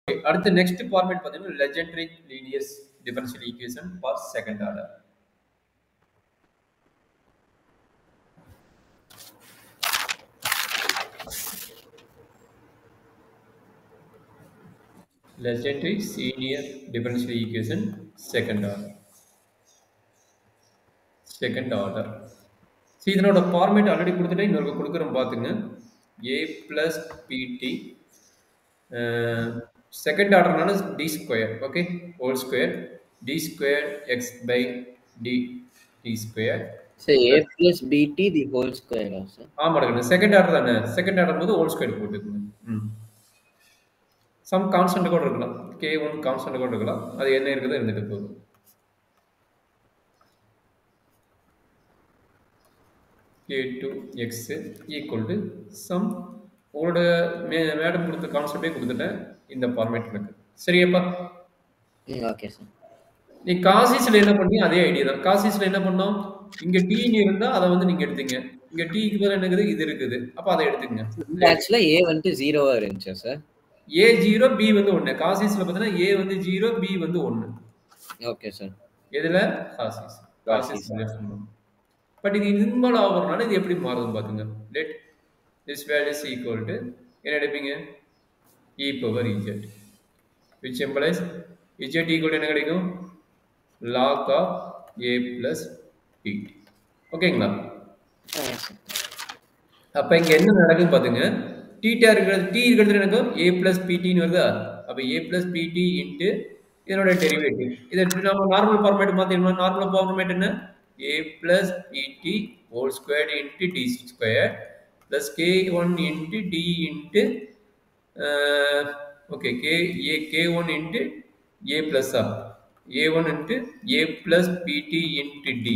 அடுத்து next format பார்த்தீங்கன்னா legendary linear differential equation for second order. Legendary linear differential equation second order. See, இதனோட format already கொடுத்துட்டேன், இன்னொரு கொடுக்குறோம் பார்த்துங்க. a plus pt செகண்ட் ஆர்டர்னால d square, okay, whole square d square x by d ஸ்கொயர். So a plus bt the whole square also. ஆமாடுங்க, second order தானே, second order போது ஹோல் ஸ்கொயர் போட்டுக்குங்க. சம் கான்ஸ்டன்ட் கூட இருக்கலாம், k1 கான்ஸ்டன்ட் கூட இருக்கலாம், அது என்ன இருக்குதோ இருந்துட்டு போகுது. k2x equal to சம் உங்களோட மேடம் கொடுத்த கான்செப்டே கொடுத்துட்டேன் இந்த ஃபார்மேட் இருக்கு. சரியாப்பா? Okay sir. நீ காசிஸ்ல என்ன பண்ணி அதே ஐடியா தான். காசிஸ்ல என்ன பண்ணோம், இங்க t இருந்தா அதை வந்து நீங்க எடுத்தீங்க, இங்க t க்கு பதிலா என்ன இருக்குது, இது இருக்குது, அப்ப அதை எடுத்துக்கங்க. ஆக்சுவலா a வந்து 0வா இருந்துச்சு சார். a 0 b வந்து 1. காசிஸ்ல பார்த்தா a வந்து 0 b வந்து 1. Okay sir. எதுல காசிஸ் பட் இது இன்வால்வ் ஆகுறதுனால இது எப்படி மாறுதுன்னு பாத்துங்க. Let this value is equal to என்ன எடுப்பீங்க, e power z, which implies z equal to என்ன கிடைக்கும், log of a plus pt. ஓகேங்களா? அப்ப இங்க என்ன நடக்குது பாத்துங்க, theta இருக்கிறது, t இருக்கிறது எனக்கு a plus pt ன்னு வருதா, அப்ப a plus pt into இதனோட டெரிவேட்டிவ். இதை நம்ம நார்மல் ஃபார்மேட் மாத்திரணும். நார்மல் ஃபார்மேட் என்ன, a plus pt whole squared into d squared plus k1 into d into okay k1 into a plus a1 into a plus pt into d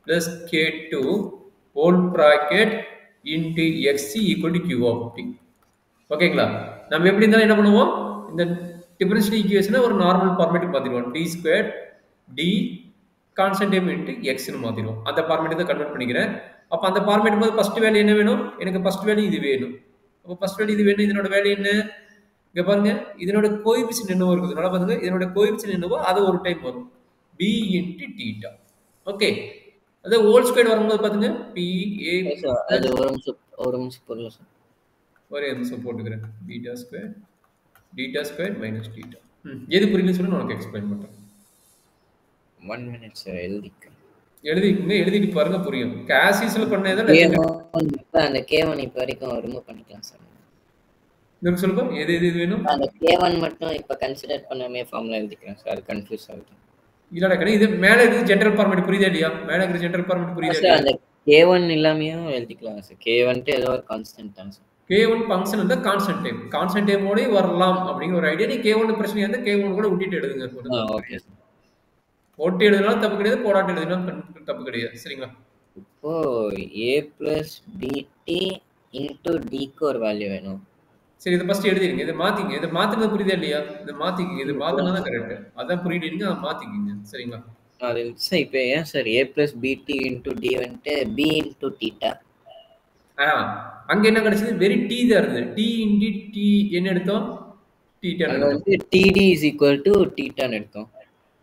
plus k2 whole bracket into x equal to q of t. ஓகேங்களா? நம்ம எப்படி இருந்தாலும் என்ன பண்ணுவோம், இந்த differential ஈக்குவேஷனை ஒரு normal ஃபார்மேட்டுக்கு மாத்திடுவோம். d square d constant time into எக்ஸ்னு மாத்திடுவோம். அந்த ஃபார்மேட்டை தான் கன்வெர்ட் பண்ணிக்கிறேன். அப்போ அந்த ஃபார்மேட் போது ஃபர்ஸ்ட் வேல்யூ என்ன வேணும், எனக்கு ஃபர்ஸ்ட் வேல்யூ இது வேணும். அப்போ ஃபர்ஸ்ட் வேல்யூ இது வேணும். இதனோட வேல்யூ என்ன, இங்கே பாருங்க, இதனோட கோஎஃபிஷியன்ட் என்னவோ இருக்குது. அதனால பாருங்க, இதனோட கோஎஃபிஷியன்ட் என்னவோ அது ஒரு டைம் வரும், b இன்ட்டு தீட்டா. ஓகே, அது ஹோல் ஸ்கொயர் வரும்போது பாருங்க p a. அது ஒரு நிமிஷம் போடலாம் சார், ஒரே நிமிஷம் போட்டுக்கிறேன். Beta square minus theta. எது புரியலன்னு சொல்லி நான் உனக்கு எக்ஸ்பிளைன் பண்றேன். 1 minute சார், எழுதிட்டு பாருங்க, புரியும். காசிஸ்ல பண்ணேதான் அந்த k1 இப்ப வரைக்கும் ரிமூவ் பண்ணிக்கலாம் சார். இன்னும் சொல்லுங்க, எது வேணும், அந்த k1 மட்டும் இப்ப கன்சிடர் பண்ணாமே ஃபார்முலா எழுதிக்கிறேன் சார், அது கன்ஃபியூஸ் ஆகுது. இல்லடா கண்ணே, இது மேல இருக்கு ஜெனரல் ஃபார்மேட், புரியுதா இல்லையா? மேல இருக்கு ஜெனரல் ஃபார்மேட், புரியுதா இல்லையா? அந்த k1 இல்லாமயும் எழுதிக்கலாம் சார். k1 ஏதோ ஒரு கான்ஸ்டன்ட் தான் சார். k1 ஃபங்க்ஷன் இருந்தா கான்ஸ்டன்ட் டைமோட வரலாம் அப்படிங்கிற ஒரு ஐடியா. நீ k1 பிரச்சனை இருந்தா k1 கூட விட்டுட்டு எழுதுங்க. Okay sir. போட்டு எழுதினாலும் தப்பு கிடையாது, போடாட்டு எழுதினாலும் தப்பு கிடையாது. சரிங்களா? இப்போ a plus bt into d க்கு ஒரு வேல்யூ வேணும். சரி, இதை ஃபர்ஸ்ட் எழுதிருங்க. இதை மாத்திங்க. இதை மாத்துறது புரியுதா இல்லையா? இதை மாத்திக்கிங்க. இது மாத்தினா தான் கரெக்ட். அதான் புரியுதுங்க, அதை மாத்திக்கிங்க. சரிங்களா? அது சார் இப்போ ஏன் sir a plus bt into d வந்துட்டு b into theta? அங்க என்ன கிடைச்சது, வெரி t தான் இருந்தது. t into t என்ன எடுத்தோம், theta அங்க வந்து td is equal to theta ன்னு எடுத்தோம்.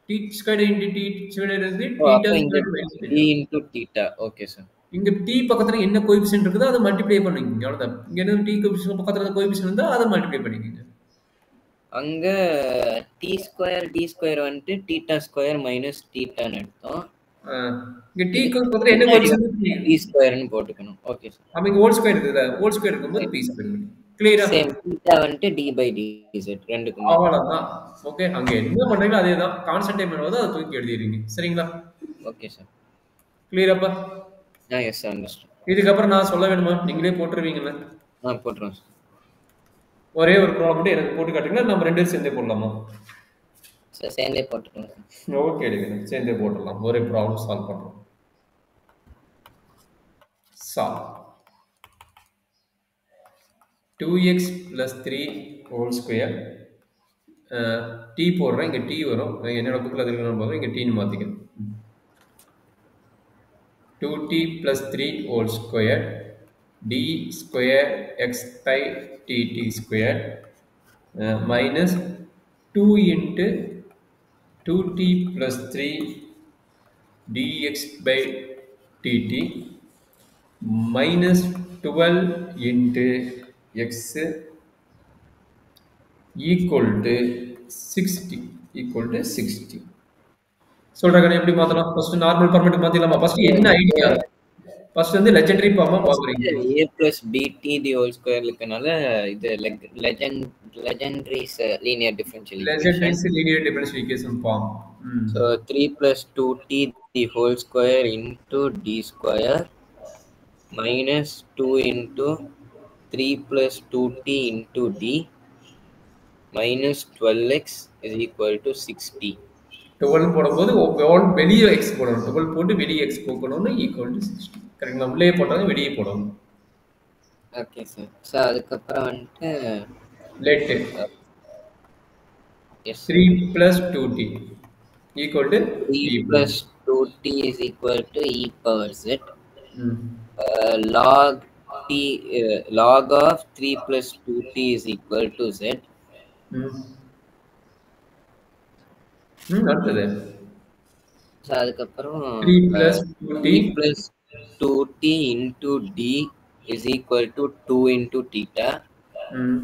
t squared into t squared இருந்து theta d into theta. Okay sir. இங்க t பக்கத்துல என்ன கோஎஃபிஷியன்ட் இருக்குதோ அதை மல்டிப்ளை பண்ணிக்கங்க, அவ்வளவுதான். இங்க என்ன t கோஎஃபிஷியன்ட் பக்கத்துல கோஎஃபிஷியன்ட் இருந்தா அதை மல்டிப்ளை பண்ணிக்கங்க. அங்க t ஸ்கொயர் d ஸ்கொயர் வந்துட்டு theta ஸ்கொயர் மைனஸ் theta ன்னு எடுத்தோம். இங்க t பக்கத்துல என்ன கோஎஃபிஷியன்ட், d ஸ்கொயர் ன்னு போட்டுக்கணும். Okay sir. அப்ப இங்க ஹோல் ஸ்கொயர் இருக்குதா, ஹோல் ஸ்கொயர் இருக்கும்போது p ஸ்கொயர் பண்ணி கிளியரா சேம் theta வந்துட்டு d by dz ரெண்டுக்கும் அவ்வளவுதான். ஓகே, அங்க என்ன பண்றீங்களோ அதேதான். கான்ஸ்டன்ட் டைம் என்னவோ அதை தூக்கி எழுதிடுறீங்க. சரிங்களா? Okay sir. கிளியராப்பா? Yes sir, understand. இதுக்கப்புறம் நான் சொல்ல வேணுமா, நீங்களே போட்டுருவீங்களா? போட்டுறோம் சார். ஒரே ஒரு ப்ராப்ளம் மட்டும் எனக்கு போட்டு காட்டுங்களா, நம்ம ரெண்டு பேரும் சேர்ந்தே போடலாமா? சார் சேர்ந்தே போட்டுக்கலாம். ஓகே, சேர்ந்தே போட்டுடலாம். ஒரே ப்ராப்ளம் சால்வ் பண்றோம். Solve 2x plus 3 whole square t போடுறேன். இங்க t வரும், என்னோட புக்கில் அது இருக்கணும் போதும். இங்க t மாத்திக்கிறேன். 2t plus 3 whole square d square x by dt square minus 2 into 2t plus 3 dx by dt minus 12 into x equal to 60 equal to 60. சொல்றாங்க எப்படி மாத்தலாம்? ஃபர்ஸ்ட் நார்மல் ஃபார்மேட்டுக்கு மாத்திடலாமா? ஃபர்ஸ்ட் என்ன ஐடியா? ஃபர்ஸ்ட் வந்து லெஜெண்டரி ஃபார்மா பாக்குறீங்க. a plus bt the whole square இருக்கனால இது legendary's linear differential equation. Legendary's linear differential equation form. So 3 plus 2t the whole square into d square minus 2 into 3 plus 2t into d minus 12x is equal to 60. 12 போடும்போது வெளியே X போடணும். 12 போட்டு வெளியே X போக்கணும்னு equal to 60. கரெக்டுங்களா? உள்ளே போட்டாலும் வெளியே போடணும். Okay sir. ஸோ அதுக்கப்புறம் வந்துட்டு let S 3 plus 2t equal to 3 plus 2t is equal to e power z. ம். Log t log of 3 plus 2t is equal to z. ம். அடுத்தது ஸோ அதுக்கப்புறம் 3 plus 2t 3 plus 2t into d is equal to 2 into theta. ம்.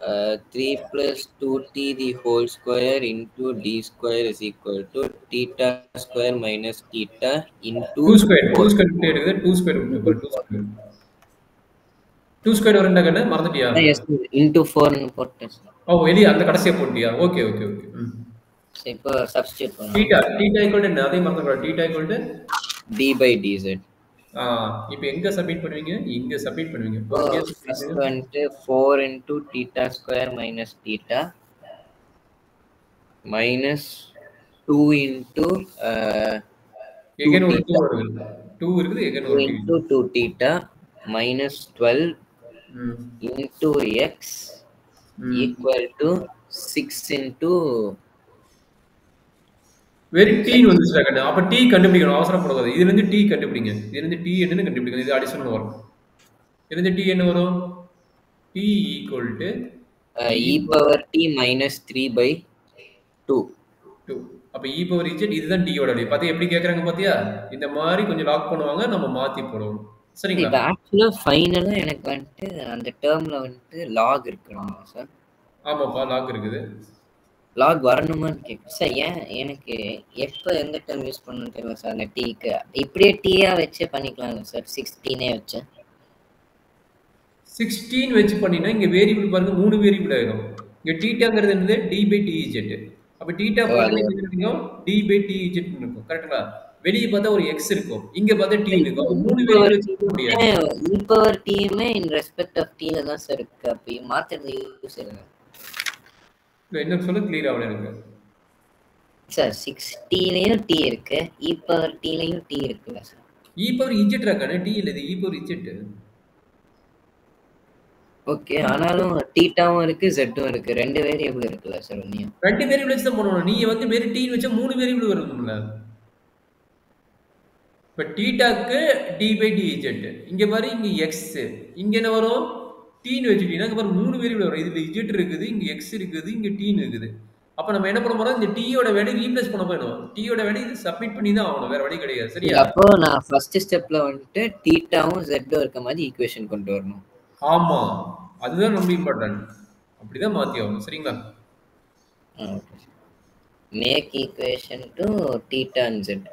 3 plus 2t the whole square into d square is equal to theta square minus theta into 2 square 2 square விட்டு எடுக்குது 2 square விட்டு பாரு 2 square 2 square வரண்டா கண்ணு மறந்துட்டியா? yes into 4 ன்னு போட்டேன் சார். ஓ வெளிய அந்த கடைசியா போட்டியா? Okay okay okay. சரி இப்போ சப்ஸ்டிட்யூட் பண்ணலாம். தீட்டா தீட்டா ஈக்குவல் டு என்ன? அதே மறந்துடக்கூடாது. Theta equal to d by dz. இப்போ எங்க சப்மிட் பண்ணுவீங்க? இங்க சப்மிட் பண்ணுவீங்க. First வந்துட்டு 4 into theta square minus theta minus 2 into again ஒரு 2 வருது. 2 இருக்குது again 2 ஒரு into 2 theta minus 12 ம். into x equal to 6 into very t வந்துச்சுடா கண்ணு. அப்ப t கண்டுபிடிக்கணும். அவசரப்படாத. இதுல இருந்து t கண்டுபிடிங்க. இதுல இருந்து t என்னன்னு கண்டுபிடிக்கணும். இது அடிஷனல் வரும். இதுல இருந்து t என்ன வரும்? t equal to e power t minus 3 by 2. 2. அப்ப e power z இதுதான் t யோட வேல்யூ. பாத்தியா எப்படி கேக்குறாங்க பாத்தியா? இந்த மாதிரி கொஞ்சம் லாக் பண்ணுவாங்க. நம்ம மாத்தி போடுவோம். சரிங்களா? இப்போ ஆக்சுவலா ஃபைனலா எனக்கு வந்துட்டு அந்த டேர்ம்ல வந்துட்டு லாக் இருக்கணும் சார். ஆமாப்பா லாக் இருக்குது. லாக் வரணுமான்னு கேட்குறேன் சார். ஏன் எனக்கு எப்போ எந்த டேர்ம் யூஸ் பண்ணணும்னு தெரியல சார். அந்த டீக்கு இப்படியே டீயா வச்சே பண்ணிக்கலாங்க சார். 16 வச்சு 16 வச்சு பண்ணினா இங்க வேரியபிள் பாருங்க 3 வேரியபிள் ஆயிடும். இங்க தீட்டாங்கிறது என்னது? d by dz. அப்ப தீட்டா போட்டா என்ன இருக்கும்? d by dz இருக்கும். கரெக்ட்டா? வெளிய பார்த்தா ஒரு x இருக்கும். இங்க பார்த்தா t இருக்கும். அப்ப 3 வேரியபிள் வச்சு முடியாது. e power t May in respect of t ல தான் சார் இருக்கு. அப்ப மாத்துறது யூஸ் இல்ல. என்ன சொல்ல கிளியர் ஆவல எனக்கு. சார் 16 லயும் t இருக்கு. e power t லயும் t இருக்குல்ல sir. e power z ராக்கானே t இல்ல இது e power z. ஓகே ஆனாலும் தீட்டாவும் இருக்கு ஜெட்டும் இருக்கு. ரெண்டு வேரியபிள் இருக்குல்ல சார் உண்மையா? ரெண்டு வேரியபிள் வச்சு தான் பண்ணணும். நீ வந்து வெறும் t வச்சா 3 வேரியபிள் வரும்ல. இப்ப தீட்டாக்கு d by dz. இங்க பாரு இங்க x. இங்க என்ன வரும்? t ன்னு வச்சிட்டீங்கன்னா இங்க பாரு 3 வேரியபிள் வரும். இதுல z இருக்குது, இங்க x இருக்குது, இங்க t ன்னு இருக்குது. அப்ப நம்ம என்ன பண்ண போறோம்? இந்த t யோட வேல்யூ ரீப்ளேஸ் பண்ண போறோம். t யோட வேல்யூ இது சப்மிட் பண்ணி தான் ஆகணும். வேற வழி கிடையாது. சரியா? அப்போ நான் ஃபர்ஸ்ட் ஸ்டெப்ல வந்துட்டு தீட்டாவும் ஜெட்டும் இருக்க மாதிரி ஈக்குவேஷன் கொண்டு வரணும். ஆமா. அதுதான் ரொம்ப இம்பார்ட்டன்ட். அப்படிதான் மாத்தி ஆகணும். சரிங்களா? Make equation to theta and zed.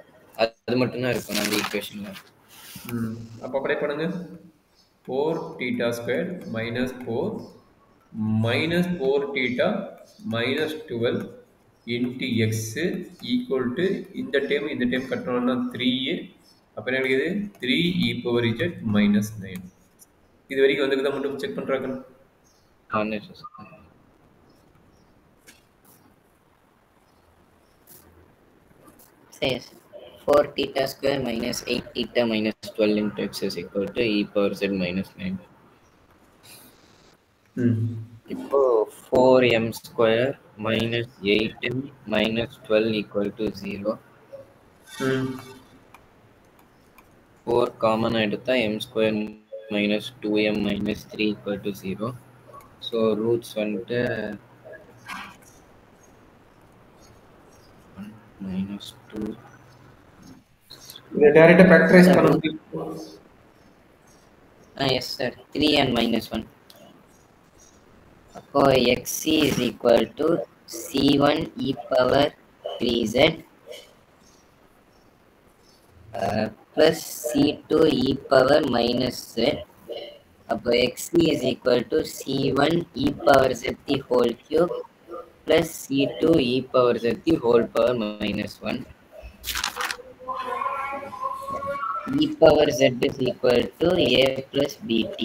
அது மட்டும் தான் இருக்கும் அந்த ஈக்குவேஷன்ல. அப்ப அப்ளை பண்ணுங்க. 4 theta square minus 4 minus 4 theta minus 12 into x equal to இந்த term கட்டணும்னா 3 அப்ப என்ன கிடைக்குது 3 e power z minus 9. இது வரைக்கும் வந்துக்குதா மட்டும் செக் பண்றாங்க. Says 4 theta square minus 8 theta minus 12 into x is equal to e power z minus 9. இப்போ 4m square minus 8m minus 12 equal to 0. 4 common எடுத்தா m square minus 2m minus 3 equal to 0. So roots வந்துட்டு -2. இதை டைரக்டா factorise Sir, பண்ண root. முடியும். Yes, sir. 3 and -1. So xc is equal to c1 e power 3z plus c2 e power minus z. அப்போ xc is equal to c1 e power z the whole cube plus c2 e power z the whole power minus 1. E power z is equal to a plus bt.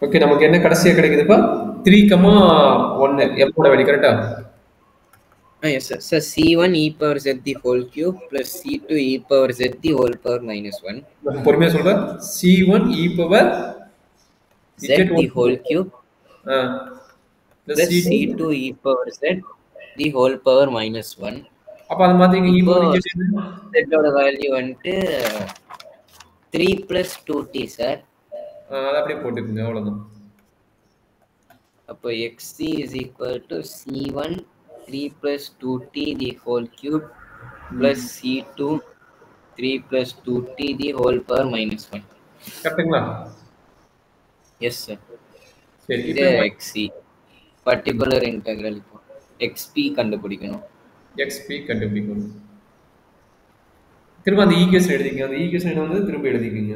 Okay, நமக்கு என்ன கடைசியா கிடைக்குதுப்பா? 3,1 எப்போட value கரெக்டா? Yes, sir. So c1 e power z the whole cube plus c2 e power z the whole power minus 1. பொறுமையா சொல்றேன். C1 e power Z the whole cube plus plus C2 c2 e power z the whole power minus 1. அப்ப அது மாத்திங்க. e இப்போ power z z ஓட value வந்துட்டு 3 plus 2t sir. அது அப்படியே போட்டுக்குங்க, அவ்வளவுதான். அப்போ xc is equal to c1 3 plus 2t the whole cube plus c2 3 plus 2t the whole power minus 1. கரெக்ட்டுங்களா? Yes, sir. சரி, இது இப்போ xc பர்டிகுலர் இன்டெக்ரல் இப்போ xp கண்டுபிடிக்கணும். xp கண்டுபிடிக்கணும். திரும்ப அந்த ஈக்குவேஷன் எழுதிக்கங்க. அந்த ஈக்குவேஷன் வந்து திரும்ப எழுதிக்கங்க.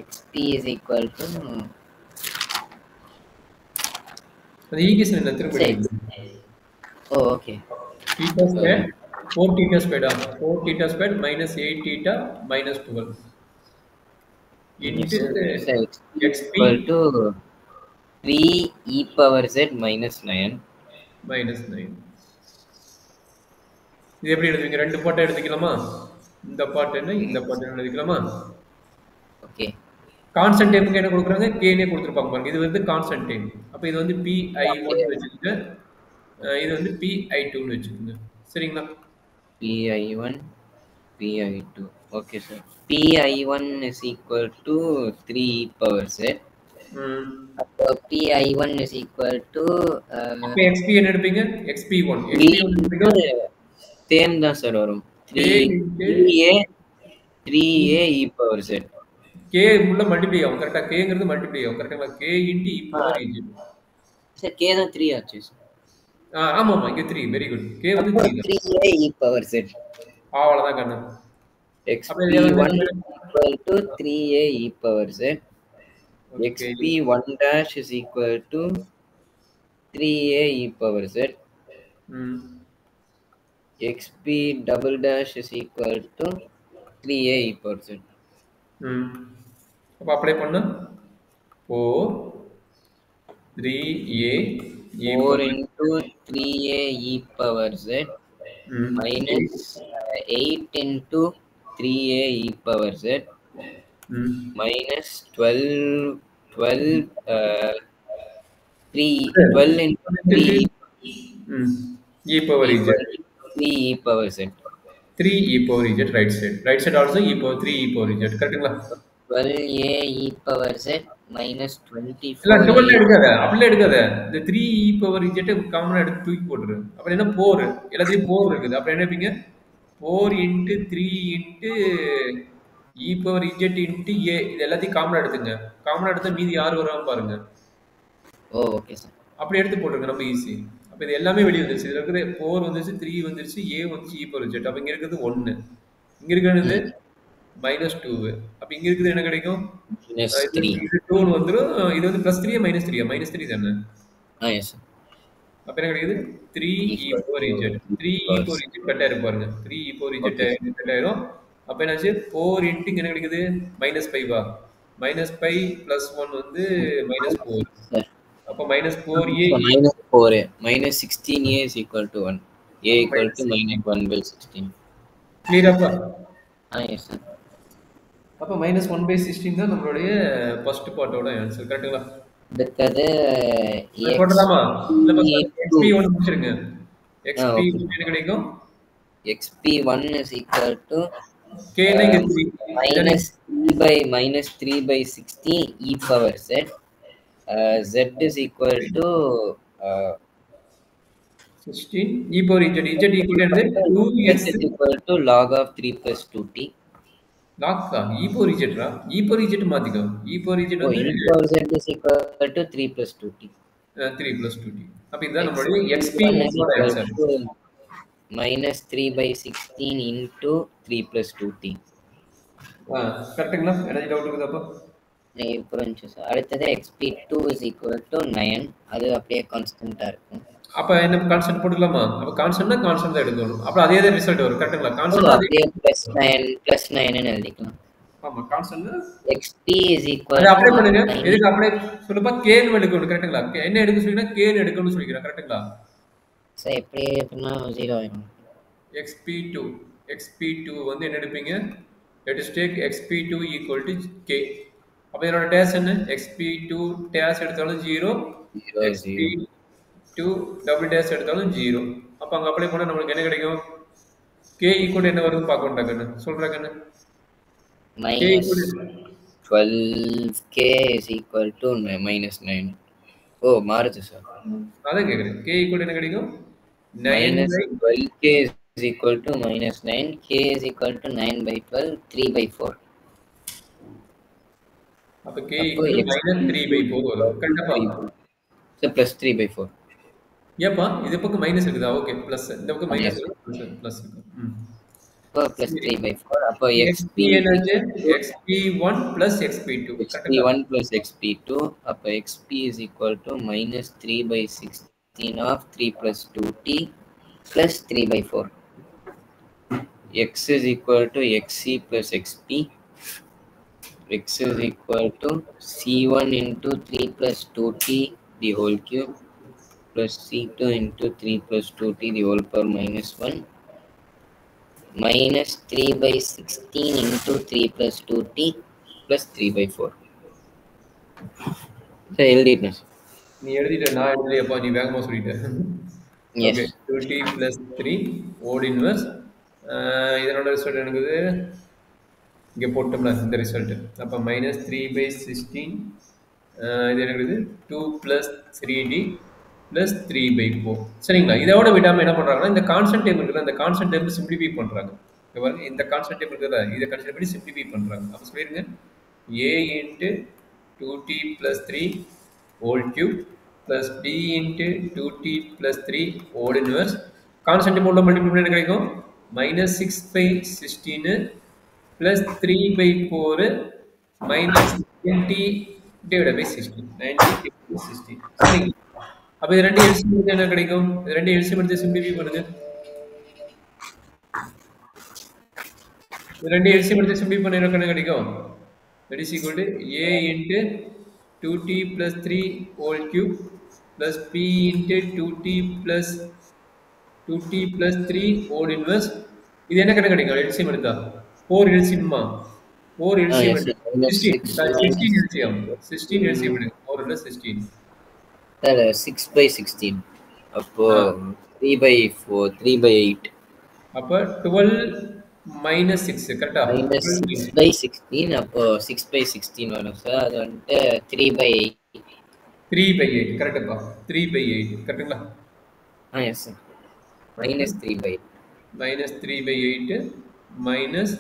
xp is equal to அந்த ஈக்குவேஷன் என்ன திரும்ப எழுதிக்கங்க. oh okay. theta squared 4 theta squared 4 theta squared minus 8 theta minus 12 into xp equal to 3 e power z minus 9 minus 9. இது எப்படி எழுதுவீங்க? ரெண்டு பார்ட் எடுத்துக்கலாமா? இந்த பார்ட் என்ன, இந்த பார்ட் என்ன எழுதிக்கலாமா? ஓகே. கான்ஸ்டன்ட் டைமுக்கு என்ன கொடுக்குறாங்க? k னே கொடுத்துருப்பாங்க பாருங்க. இது வந்து கான்ஸ்டன்ட் டைம். அப்ப இது வந்து pi1 வச்சுக்கோங்க. இது வந்து pi2 னு வச்சுக்கோங்க. சரிங்களா? pi1 pi2. Okay sir. pi1 is equal to 3 e power z. அப்போ pi1 is equal to அப்ப xp என்ன எடுப்பீங்க? xp1 எடுப்பீங்க. சேம் தான் சார் வரும். 3a e power z. k உள்ள மல்டிப்ளை ஆகும். கரெக்ட்டா? k ங்கிறது மல்டிப்ளை ஆகும். கரெக்ட்டா? k e power z. Sir k தான் 3 ஆச்சு சார். ஆமா ஆமா, இங்க 3. Very good. k வந்து 3 தான். 3a e power z. அவ்வளவுதான் கண்ணா. xp1 equal to 3a e power z. xp1 dash is equal to 3a e power z. xp double dash is equal to 3a e power z. அப்ப apply பண்ணா 4 3a e 4 into 3a e power z minus 8 into 3a e power z minus 12 into 3 e power z 3 e power z 3 e power z right side also e power 3 e power z கரெக்ட்டுங்களா? 12a e power z minus 24 இல்ல 12 எடுக்காத, அப்படியே எடுக்காத. இந்த 3 e power z காமனா எடுத்து தூக்கி போட்டுரு. அப்புறம் என்ன 4 எல்லாத்தையும் 4 இருக்குது. அப்புறம் என்ன வைப்பீங்க? 4 into 3 into e power z into a இது எல்லாத்தையும் காமனா எடுத்துங்க. காமனா எடுத்தா மீதி யார் வராம பாருங்க. Okay sir. அப்படி எடுத்து போட்டுருங்க, நம்ம ஈஸி. அப்ப இது எல்லாமே வெளிய வந்துருச்சு. இதுல இருக்கிற 4 வந்துருச்சு, 3 வந்துருச்சு, a வந்துருச்சு, e power z. அப்ப இங்க இருக்கிறது 1. இங்க இருக்கிறது -2. அப்ப இங்க இருக்கிறது என்ன கிடைக்கும்? -3. இது 2 னு வந்துரும். இது வந்து +3 -3 -3 தானே? Yes sir. அப்ப என்ன கிடைக்குது? 3 e power z. 3 e power z cut ஆயிரும் பாருங்க. 3 e power z கட் ஆயிரும். அப்ப என்னாச்சு? 4 இன்டு என்ன கிடைக்குது? -5 -5 +1 வந்து -4. அப்ப -4a -4 -16a is equal to 1. a equal to -1/16. Clear அப்பா? Yes sir. அப்ப -1/16 தான் நம்மளுடைய ஃபர்ஸ்ட் பார்ட்டோட ஆன்சர். கரெக்ட்டுங்களா? அடுத்தது போடலாமா? இல்ல xp1 முடிச்சிருங்க. xp1 என்ன கிடைக்கும்? xp1 is equal to k னா இங்க 3 -3/16 e power z Z is equal to 16 e power z. Z equal to என்னது? 2x Z is equal to log of 3 plus 2t. லாக்கா e power z raw. e power z மாத்திக்கோ. e power z Oh, வந்து e power Z is equal to 3 plus 2t. 3 plus 2t. அப்ப இதுதான் நம்மளுடைய xp1 X1 is ஓட equal answer. to minus 3 by 16 into 3 plus 2t. கரெக்ட்டுங்களா? ஏதாச்சும் doubt இருக்குதா அப்போ? புரிஞ்சு சார். அடுத்தது xp2 is equal to 9. அது அப்படியே கான்ஸ்டன்டா இருக்கும். அப்ப என்ன கான்ஸ்டன்ட் போட்டுக்கலாமா? அப்ப கான்ஸ்டன்ட்னா கான்ஸ்டன்ட் தான் எடுக்கணும். அப்புறம் அதே தான் ரிசல்ட் வரும். கரெக்ட்டுங்களா? ஓ, கான்ஸ்டன்ட்னா அதே அப்படியே plus 9 ன்னு எழுதிக்கலாம். ஆமா கான்ஸ்டன்ட்னா xp is equal அதை to அப்ளை பண்ணுங்க. 9. எதுக்கு அப்ளை சொல்லுப்பா? கேன்னு எடுக்கணும். கரெக்ட்டுங்களா? என்ன எடுக்க சொல்லிங்கன்னா கேன்னு எடுக்கணும்னு சொல்லிக்கிறேன். கரெக்ட்டுங்களா? சார் எப்படி எப்படின்னா 0 ஆயிடும். xp2 xp2 வந்து என்ன எடுப்பீங்க? let us take xp2 equal to k. அப்ப இதோட டேஷ் என்ன? xp2 டேஷ் எடுத்தாலும் 0, 0 0. xp2 டபுள் டேஷ் எடுத்தாலும் 0. அப்ப அங்க அப்ளை பண்ணா நமக்கு என்ன கிடைக்கும்? k ஈக்குவல் என்ன வருதுன்னு பார்க்கணும் டக்குன்னு. சொல்றேன் கண்ணு. k Minus equal 12k is equal to minus 9. ஓ, மாறுது சார். அதான் கேக்குறேன். k ஈக்குவல் என்ன கிடைக்கும்? 9 Minus by 12k is equal to minus 9. K is equal to 9 by 12, 3 by 4. அப்ப k ஈக்குவல் minus 3 by 4 வரும். கரெக்டாப்பா? So plus 3 by 4. ஏப்பா இது பக்கம் மைனஸ் இருக்குதா? ஓகே பிளஸ் இந்த பக்கம் Yes. மைனஸ் பிளஸ் இருக்கு. So plus 3 by 4. அப்போ xp என்னது? xp1 plus xp2. கரெக்ட்டா? xp1 plus xp2. அப்போ xp is equal to minus 3 by 16 of 3 plus 2t plus 3 by 4. X is equal to xc plus xp. X is equal to c1 into 3 plus 2t the whole cube plus c2 into 3 plus 2t the whole power minus 1 minus 3 by 16 into 3 plus 2t plus 3 by 4. So, எழுதிட்டேன். நீ எழுதிட்ட நான் எழுதலையப்பா நீ வேகமா சொல்லிட்ட. Yes. Okay 2t plus 3 ஓட் inverse இதனோட result எனக்கு இங்கே போட்டோம்ல இந்த ரிசல்ட். அப்போ மைனஸ் 3 by 16 இது எனக்கு 2 ப்ளஸ் 3d ப்ளஸ் 3 by 4. சரிங்களா? இதோட விடாமல் என்ன பண்ணுறாங்கன்னா இந்த கான்ஸ்டன்ட் டைம் இருக்குல்ல இந்த கான்ஸ்டன்ட் டைம் சிம்பிளிஃபை பண்ணுறாங்க. இந்த கான்ஸ்டன்ட் டைம் இருக்குல்ல இதை கன்சிடர் பண்ணி சிம்பிளிஃபை பண்ணுறாங்க. அப்போ சொல்லிடுங்க a into 2t plus 3 whole cube plus b into 2t plus 3 whole inverse constant போல மல்டிபிள் பண்ணி கிடைக்கும் minus 6 by 16 plus 3 by 4 minus 20 divided by 16. 90 divided by 16. சரிங்க. அப்ப இது ரெண்டு எல்சிஎம் எடுத்தா என்ன கிடைக்கும்? இது ரெண்டு எல்சிஎம் எடுத்து சிம்பிளிஃபை பண்ணுங்க. இது ரெண்டு எல்சிஎம் எடுத்து சிம்பிளிஃபை பண்ணா என்ன கிடைக்கும்? That is equal to a into 2t plus 3 whole cube plus b into 2t plus 3 whole inverse. இது என்ன கணக்கு கிடைக்கும்? எல்சிஎம் எடுத்தா 4 எல்சிஎம்மா 4 எல்சிஎம் எடுத்து 16 எல்சிஎம் 16 எல்சிஎம் எடுங்க 4 இல்ல 16 சார் 6 by 16. அப்போ 3 by 4 3 by 8. அப்ப 12 minus 6 கரெக்ட்டா? minus 6 by 16. அப்போ 6 by 16 வரும் சார். அது வந்துட்டு 3 by 8. 3 by 8 கரெக்ட்டா? 3 by 8 கரெக்ட்டுங்களா? Yes sir. minus 3 by 8. minus 3 by 8 minus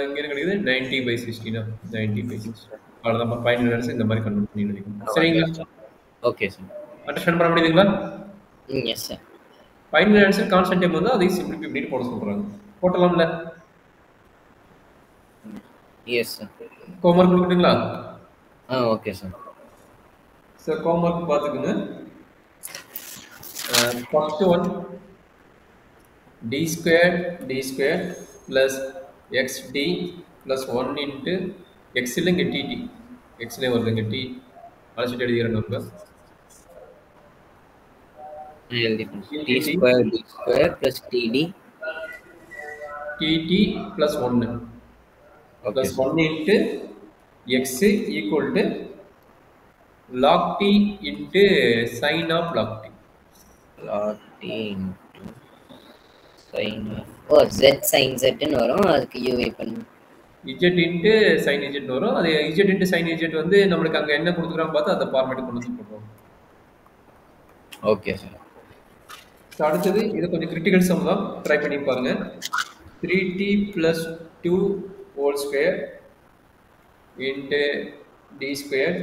இங்க என்ன கிடைக்குது 90 by 16 90 by 16 அவ்வளவுதான் ஃபைனல் ஆன்சர் இந்த மாதிரி கன்வெர்ட் பண்ணி எழுதிக்கணும். சரிங்களா? Okay sir. அண்டர்ஸ்டாண்ட் பண்ண முடியுதுங்களா? Yes sir. Final answer constant time வந்து அதை சிம்பிளிஃபை பண்ணிட்டு போட சொல்றாங்க. போடலாம்ல? Yes sir. ஹோம்வொர்க் கொடுக்கட்டுங்களா? Okay sir. சார் ஹோம்வொர்க் பார்த்துக்குங்க. First one d square plus xd plus 1 into x இல்லைங்க dt x லே வருதுங்க t அழைச்சிட்டு எழுதிக்கிறேன் நம்ம d square plus td dt plus 1 plus 1 into x equal to log t into sin of log t. log t into sin of z sin z ன்னு வரும். அதுக்கு u பண்ணு. Z into sine Z வரும். அது Z into sine Z வந்து நம்மளுக்கு அங்கே என்ன கொடுத்துக்கிறான்னு பார்த்து அந்த ஃபார்மேட்டுக்கு கொண்டு வந்து போடுறோம். Okay sir. ஸோ அடுத்தது இது கொஞ்சம் கிரிட்டிக்கல் சம் தான், ட்ரை பண்ணி பாருங்க. 3t plus 2 whole square into d square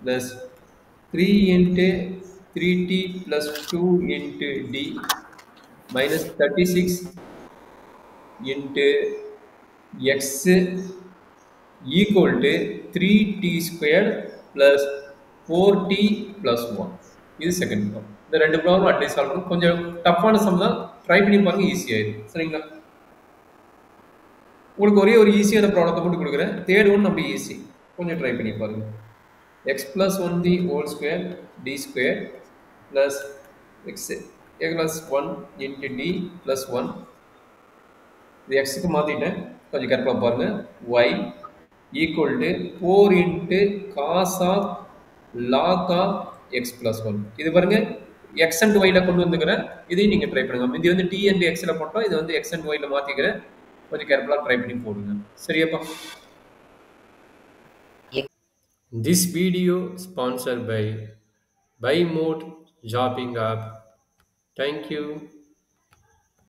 plus 3 into 3t plus 2 into d minus 36 into x equal to 3t squared plus 4t plus 1. இது செகண்ட் ப்ராப்ளம். இந்த ரெண்டு problem at least solve பண்ணும். கொஞ்சம் டஃப்பான some தான், ட்ரை பண்ணி பாருங்க, ஈஸியாயிடும். சரிங்களா? உங்களுக்கு ஒரே ஒரு ஈஸியான ப்ராப்ளத்தை மட்டும் கொடுக்குறேன். தேர்ட் ஒன் அப்படி ஈஸி, கொஞ்சம் ட்ரை பண்ணி பாருங்க. X plus 1 the whole square t square plus x plus 1 into t plus 1. இது எக்ஸுக்கு மாற்றிட்டேன், கொஞ்சம் கரெக்டாக பாருங்க. Y equal to 4 into cos of log of x plus 1. இது பாருங்க, எக்ஸ் அண்ட் ஒய்ல கொண்டு வந்துக்கிறேன். இதையும் நீங்கள் ட்ரை பண்ணுங்க. இது வந்து டி அண்ட் எக்ஸில் போட்டோம், இது வந்து எக்ஸ் அண்ட் ஒய்ல மாற்றிக்கிறேன். கொஞ்சம் கேர்ஃபுல்லாக ட்ரை பண்ணி போடுங்க. சரியாப்பா? This video sponsored by Buy Mode Shopping app. Thank you.